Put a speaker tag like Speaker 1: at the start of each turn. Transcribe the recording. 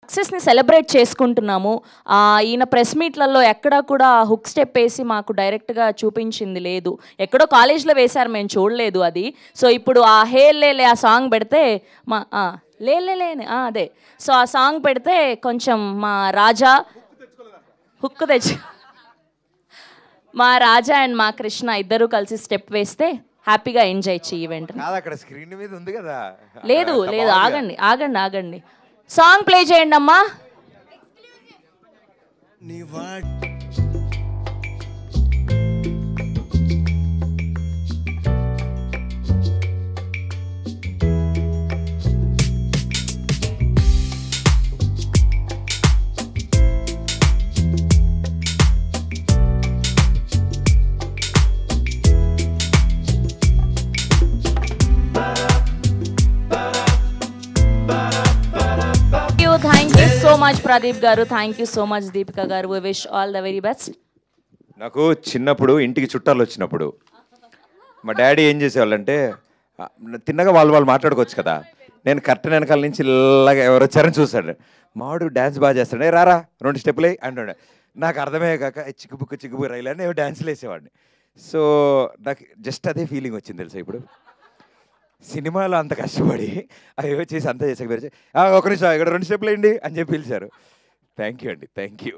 Speaker 1: సక్సెస్ని సెలబ్రేట్ చేసుకుంటున్నాము. ఈయన ప్రెస్ మీట్లలో ఎక్కడా కూడా హుక్ స్టెప్ వేసి మాకు డైరెక్ట్గా చూపించింది లేదు. ఎక్కడో కాలేజ్లో వేశారు, మేము చూడలేదు అది. సో ఇప్పుడు ఆ హే లేలే ఆ సాంగ్ పెడితే మా లేని అదే, సో ఆ సాంగ్ పెడితే కొంచెం మా రాజా హుక్ తెచ్చు మా రాజా అండ్ మా కృష్ణ ఇద్దరు కలిసి స్టెప్ వేస్తే హ్యాపీగా ఎంజాయ్ చేయి ఈవెంట్.
Speaker 2: అక్కడ స్క్రీన్ మీద ఉంది కదా.
Speaker 1: లేదు లేదు, ఆగండి ఆగండి ఆగండి, సాంగ్ ప్లే చేయండి అమ్మా. Thank you so much Pradeep garu, thank you so much Deepika garu, we wish all the very best.
Speaker 2: నాకు చిన్నప్పుడు ఇంటికి చుట్టాలు వచ్చినప్పుడు మా డాడీ ఏం చేసేవాళ్ళంటే తిన్నగా వాళ్ళు మాట్లాడుకోవచ్చు కదా, నేను కరెక్ట్ వెనకాల నుంచి ఇలాగ ఎవరు వచ్చారని చూస్తాడు. మావాడు డ్యాన్స్ బాగా చేస్తాడు, రారా 2 స్టెప్పులే అంటాడు. నాకు అర్థమే కాక చిక్కుబుక్కు రైలని ఏవో డ్యాన్స్లు వేసేవాడిని. సో నాకు జస్ట్ అదే ఫీలింగ్ వచ్చింది తెలుసా. ఇప్పుడు సినిమాలో అంత కష్టపడి అవి చేసి అంతా చేసాక ఒక నిమిషం ఇక్కడ 2 స్టెప్పులు వేయండి అని చెప్పి పిలిచారు. థ్యాంక్ యూ అండి, థ్యాంక్ యూ.